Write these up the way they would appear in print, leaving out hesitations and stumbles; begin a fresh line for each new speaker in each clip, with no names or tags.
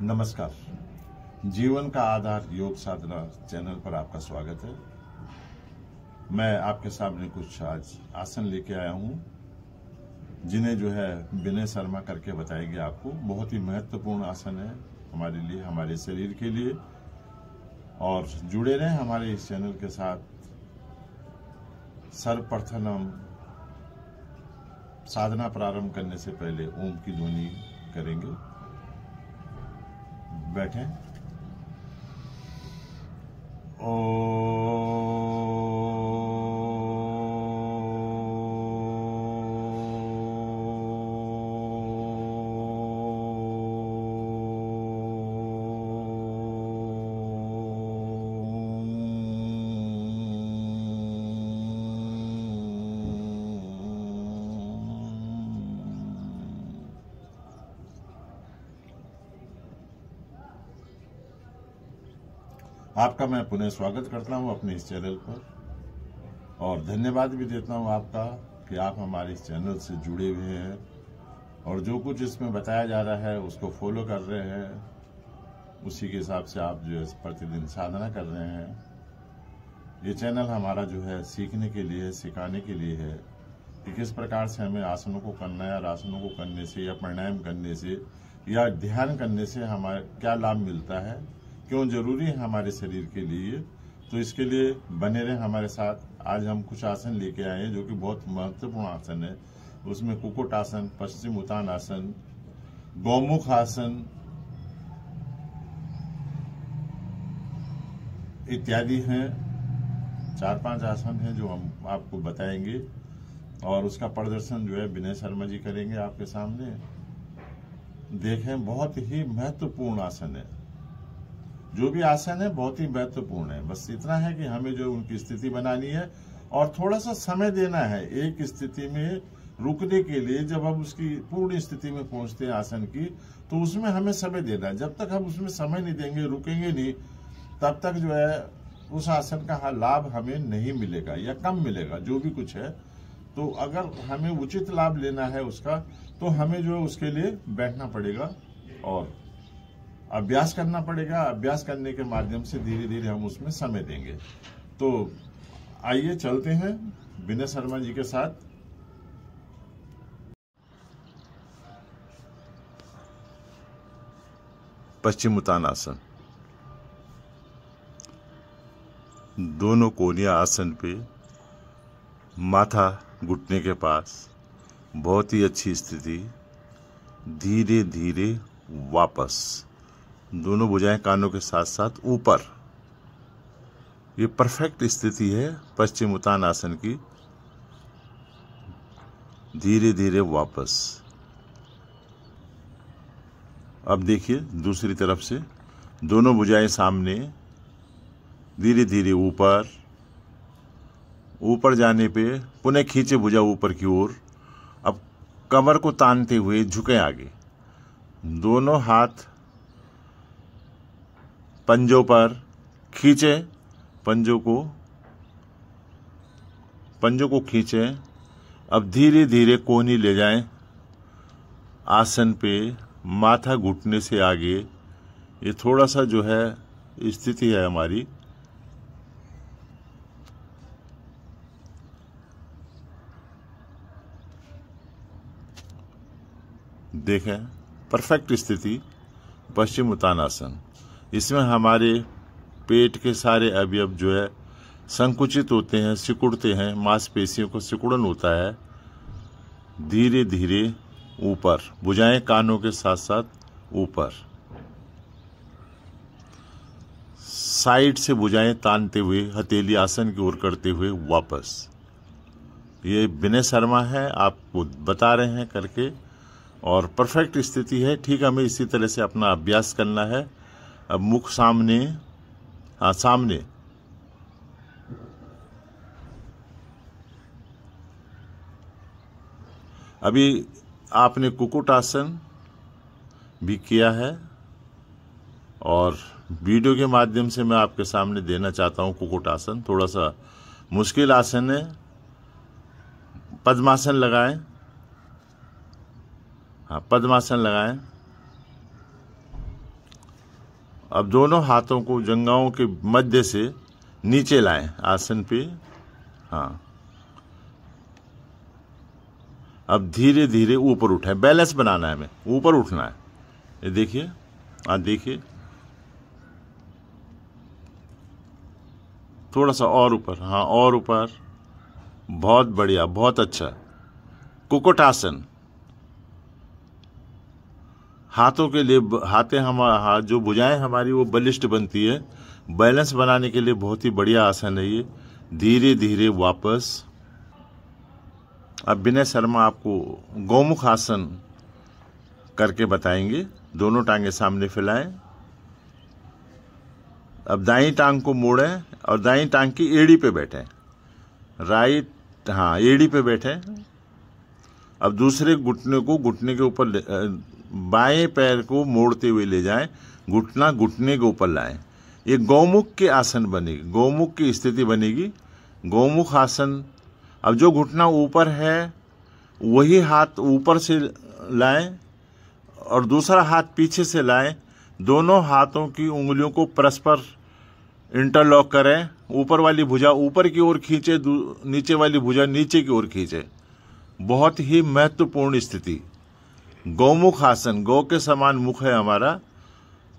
नमस्कार। जीवन का आधार योग साधना चैनल पर आपका स्वागत है। मैं आपके सामने कुछ आज आसन लेके आया हूं, जिन्हें विनय शर्मा करके बताएंगे आपको। बहुत ही महत्वपूर्ण आसन है हमारे लिए, हमारे शरीर के लिए। और जुड़े रहें हमारे इस चैनल के साथ। सर्वप्रथम साधना प्रारंभ करने से पहले ओम की ध्वनि करेंगे। बैठें। आपका मैं पुनः स्वागत करता हूं अपने इस चैनल पर, और धन्यवाद भी देता हूं आपका कि आप हमारे इस चैनल से जुड़े हुए हैं और जो कुछ इसमें बताया जा रहा है उसको फॉलो कर रहे हैं। उसी के हिसाब से आप प्रतिदिन साधना कर रहे हैं। ये चैनल हमारा सीखने के लिए, सिखाने के लिए है कि किस प्रकार से हमें आसनों को करना है, और आसनों को करने से या प्राणायाम करने से या ध्यान करने से हमारे क्या लाभ मिलता है, क्यों जरूरी है हमारे शरीर के लिए। तो इसके लिए बने रहें हमारे साथ। आज हम कुछ आसन लेके आए हैं जो कि बहुत महत्वपूर्ण आसन है। उसमें कुक्कुट आसन, पश्चिम उत्तान आसन, गौमुख आसन इत्यादि हैं। 4-5 आसन हैं जो हम आपको बताएंगे, और उसका प्रदर्शन विनय शर्मा जी करेंगे आपके सामने। देखें, बहुत ही महत्वपूर्ण आसन है। जो भी आसन है बहुत ही महत्वपूर्ण है। बस इतना है कि हमें उनकी स्थिति बनानी है और थोड़ा सा समय देना है एक स्थिति में रुकने के लिए। जब हम उसकी पूर्ण स्थिति में पहुंचते हैं आसन की, तो उसमें हमें समय देना है। जब तक हम उसमें समय नहीं देंगे, रुकेंगे नहीं, तब तक उस आसन का लाभ हमें नहीं मिलेगा या कम मिलेगा, जो भी कुछ है। तो अगर हमें उचित लाभ लेना है उसका, तो हमें उसके लिए बैठना पड़ेगा और अभ्यास करना पड़ेगा। अभ्यास करने के माध्यम से धीरे धीरे हम उसमें समय देंगे। तो आइए चलते हैं विनय शर्मा जी के साथ। पश्चिम उत्तान आसन। दोनों कोनिया आसन पे, माथा घुटने के पास, बहुत ही अच्छी स्थिति। धीरे धीरे वापस, दोनों भुजाएं कानों के साथ साथ ऊपर। ये परफेक्ट स्थिति है पश्चिम उत्तान आसन की। धीरे धीरे वापस। अब देखिए दूसरी तरफ से, दोनों भुजाएं सामने, धीरे धीरे ऊपर। ऊपर जाने पे पुनः खींचे भुजा ऊपर की ओर। अब कमर को तानते हुए झुके आगे। दोनों हाथ पंजों पर खींचे, पंजों को खींचे। अब धीरे धीरे कोहनी ले जाएं आसन पे, माथा घुटने से आगे। ये थोड़ा सा स्थिति है हमारी। देखें, परफेक्ट स्थिति पश्चिम उत्तान आसन। इसमें हमारे पेट के सारे अवयव संकुचित होते हैं, सिकुड़ते हैं, मांसपेशियों को सिकुड़न होता है। धीरे धीरे ऊपर, भुजाएं कानों के साथ साथ ऊपर। साइड से भुजाएं तानते हुए हथेली आसन की ओर करते हुए वापस। ये विनय शर्मा है, आपको बता रहे हैं करके, और परफेक्ट स्थिति है। ठीक हमें इसी तरह से अपना अभ्यास करना है। अब मुख सामने, सामने। अभी आपने कुक्कुट आसन भी किया है, और वीडियो के माध्यम से मैं आपके सामने देना चाहता हूं कुक्कुट आसन। थोड़ा सा मुश्किल आसन है। पद्मासन लगाएं। हाँ, पद्मासन लगाएं। अब दोनों हाथों को जंघाओं के मध्य से नीचे लाएं आसन पे। हाँ, अब धीरे धीरे ऊपर उठाएं, बैलेंस बनाना है, हमें ऊपर उठना है। ये देखिए, देखिए थोड़ा सा और ऊपर, हाँ और ऊपर, बहुत बढ़िया, बहुत अच्छा। कुक्कुट आसन, हाथों के लिए, हाथ जो भुजाएं हमारी वो बलिष्ठ बनती है, बैलेंस बनाने के लिए बहुत ही बढ़िया आसन है ये। धीरे धीरे वापस। अब विनय शर्मा आपको गौमुख आसन करके बताएंगे। दोनों टांगे सामने फैलाएं। अब दाईं टांग को मोड़ें और दाईं टांग की एड़ी पे बैठें। राइट, हाँ एड़ी पे बैठें। अब दूसरे घुटने को घुटने के ऊपर, बाएं पैर को मोड़ते हुए ले जाएं, घुटना घुटने के ऊपर लाएं। ये गौमुख के आसन बनेगी, गौमुख की स्थिति बनेगी, गौमुख आसन। अब जो घुटना ऊपर है वही हाथ ऊपर से लाएं और दूसरा हाथ पीछे से लाएं। दोनों हाथों की उंगलियों को परस्पर इंटरलॉक करें। ऊपर वाली भुजा ऊपर की ओर खींचे, नीचे वाली भुजा नीचे की ओर खींचे। बहुत ही महत्वपूर्ण स्थिति, गौमुख आसन। गौ के समान मुख है हमारा।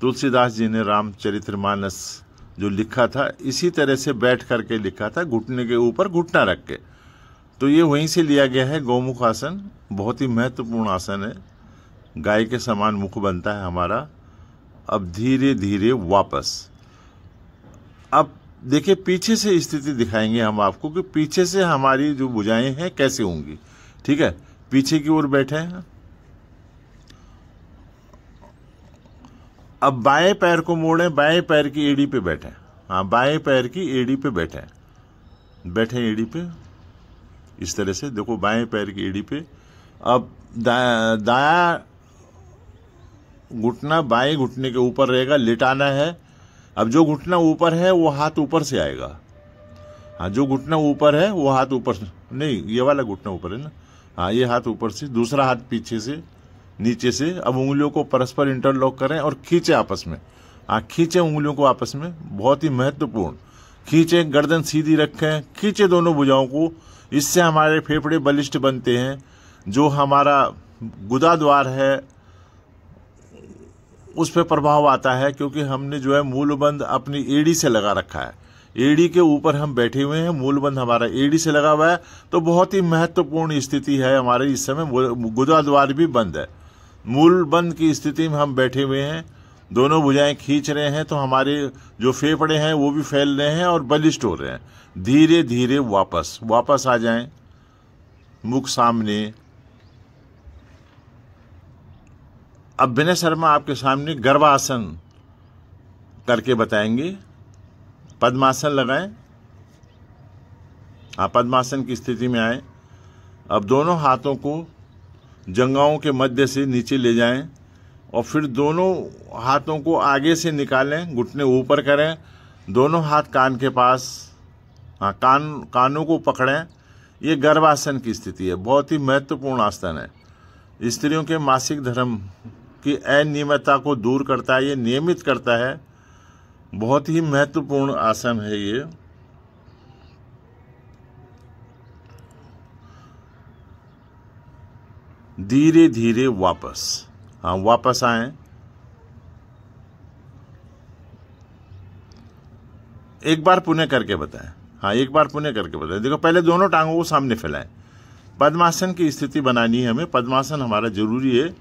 तुलसीदास जी ने रामचरितमानस जो लिखा था इसी तरह से बैठ करके लिखा था, घुटने के ऊपर घुटना रख के। तो ये वहीं से लिया गया है गौमुख आसन। बहुत ही महत्वपूर्ण आसन है, गाय के समान मुख बनता है हमारा। अब धीरे धीरे वापस। अब देखिए, पीछे से स्थिति दिखाएंगे हम आपको कि पीछे से हमारी जो भुजाएं हैं कैसे होंगी। ठीक है, पीछे की ओर बैठे हैं। अब बाएं पैर को मोड़ें, बाएं पैर की एड़ी पे बैठे। हाँ, बाएं पैर की एड़ी पे बैठे, एड़ी पे इस तरह से। देखो, बाएं पैर की एड़ी पे। अब दायां घुटना बाएं घुटने के ऊपर रहेगा, लिटाना है। अब जो घुटना ऊपर है वो हाथ ऊपर से आएगा। हाँ, जो घुटना ऊपर है वो हाथ ऊपर से, नहीं ये वाला घुटना ऊपर है ना। हाँ, ये हाथ ऊपर से, दूसरा हाथ पीछे से, नीचे से। अब उंगलियों को परस्पर इंटरलॉक करें और खींचे आपस में। हाँ, खींचे उंगलियों को आपस में, बहुत ही महत्वपूर्ण। खींचे, गर्दन सीधी रखें, खींचे दोनों भुजाओं को। इससे हमारे फेफड़े बलिष्ठ बनते हैं। जो हमारा गुदा द्वार है उस पर प्रभाव आता है, क्योंकि हमने जो है मूलबंध अपनी एड़ी से लगा रखा है। एड़ी के ऊपर हम बैठे हुए हैं, मूलबंध हमारा एड़ी से लगा हुआ है। तो बहुत ही महत्वपूर्ण स्थिति है हमारे इस समय। गुदा द्वार भी बंद है, मूलबंध की स्थिति में हम बैठे हुए हैं। दोनों भुजाएं खींच रहे हैं, तो हमारे जो फेफड़े हैं वो भी फैल रहे हैं और बलिष्ठ हो रहे हैं। धीरे धीरे वापस आ जाएं, मुख सामने। अब विनय शर्मा आपके सामने गर्भासन करके बताएंगे। पद्मासन लगाएं। हाँ, पद्मासन की स्थिति में आए। अब दोनों हाथों को जंघाओं के मध्य से नीचे ले जाएं और फिर दोनों हाथों को आगे से निकालें, घुटने ऊपर करें, दोनों हाथ कान के पास। हाँ, कानों को पकड़ें। ये गर्भासन की स्थिति है, बहुत ही महत्वपूर्ण आसन है। स्त्रियों के मासिक धर्म की अनियमितता को दूर करता है, ये नियमित करता है। बहुत ही महत्वपूर्ण आसन है ये। धीरे धीरे वापस। हाँ, वापस आए। एक बार पुनः करके बताएं। हाँ, एक बार पुनः करके बताएं। देखो, पहले दोनों टांगों को सामने फैलाएं। पद्मासन की स्थिति बनानी है हमें। पद्मासन हमारा जरूरी है,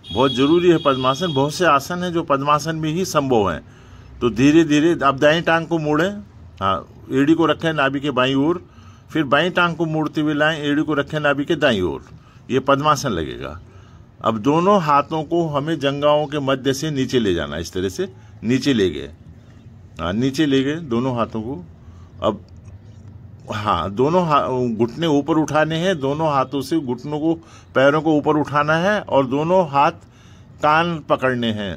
बहुत जरूरी है पद्मासन। बहुत से आसन हैं जो पद्मासन में ही संभव हैं। तो धीरे धीरे अब दाईं टांग को मोड़ें। हाँ, एड़ी को रखें नाभि के बाईं ओर। फिर बाईं टांग को मोड़ते हुए लाएं, एड़ी को रखें नाभि के दाईं ओर। ये पद्मासन लगेगा। अब दोनों हाथों को हमें जंघाओं के मध्य से नीचे ले जाना। इस तरह से नीचे ले गए। हाँ, नीचे ले गए दोनों हाथों को। अब हाँ, दोनों घुटने ऊपर उठाने हैं। दोनों हाथों से घुटनों को, पैरों को ऊपर उठाना है और दोनों हाथ कान पकड़ने हैं।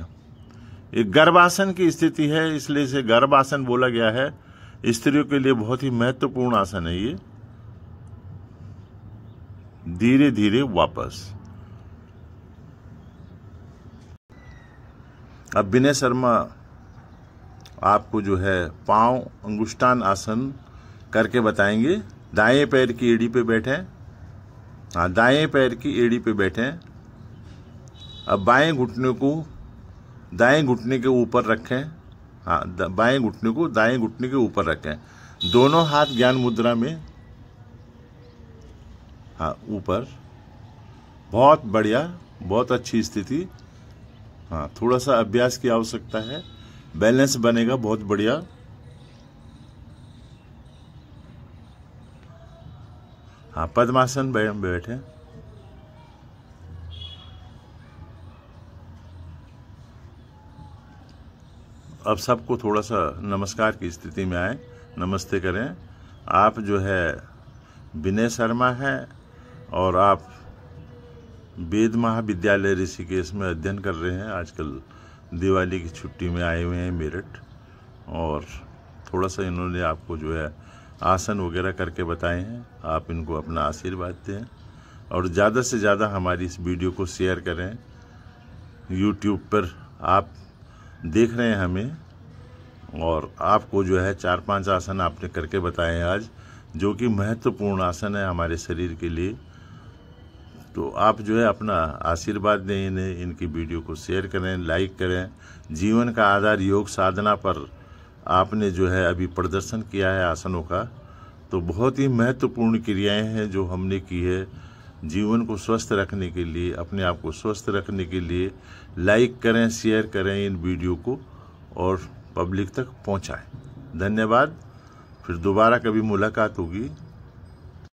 ये गर्भासन की स्थिति है, इसलिए इसे गर्भासन बोला गया है। स्त्रियों के लिए बहुत ही महत्वपूर्ण आसन है ये। धीरे धीरे वापस। अब विनय शर्मा आपको जो है पांव अंगुष्ठान आसन करके बताएंगे। दाएं पैर की एड़ी पे बैठें। हाँ, दाएं पैर की एड़ी पे बैठें। अब बाएं घुटने को दाएं घुटने के ऊपर रखें। हाँ, बाएं घुटने को दाएं घुटने के ऊपर रखें। दोनों हाथ ज्ञान मुद्रा में। हाँ, ऊपर। बहुत बढ़िया, बहुत अच्छी स्थिति। हाँ, थोड़ा सा अभ्यास की आवश्यकता है, बैलेंस बनेगा बहुत बढ़िया। हाँ, पद्मासन बैठे। अब सबको थोड़ा सा नमस्कार की स्थिति में आए, नमस्ते करें। आप जो है विनय शर्मा हैं और आप वेद महाविद्यालय ऋषिकेश में अध्ययन कर रहे हैं। आजकल दिवाली की छुट्टी में आए हुए हैं मेरठ, और थोड़ा सा इन्होंने आपको जो है आसन वगैरह करके बताए हैं। आप इनको अपना आशीर्वाद दें और ज़्यादा से ज़्यादा हमारी इस वीडियो को शेयर करें। यूट्यूब पर आप देख रहे हैं हमें, और आपको जो है 4-5 आसन आपने करके बताए हैं आज, जो कि महत्वपूर्ण आसन है हमारे शरीर के लिए। तो आप जो है अपना आशीर्वाद दें इन्हें, इनकी वीडियो को शेयर करें, लाइक करें। जीवन का आधार योग साधना पर आपने जो है अभी प्रदर्शन किया है आसनों का, तो बहुत ही महत्वपूर्ण क्रियाएं हैं जो हमने की है जीवन को स्वस्थ रखने के लिए, अपने आप को स्वस्थ रखने के लिए। लाइक करें, शेयर करें इन वीडियो को और पब्लिक तक पहुंचाएं। धन्यवाद। फिर दोबारा कभी मुलाकात होगी।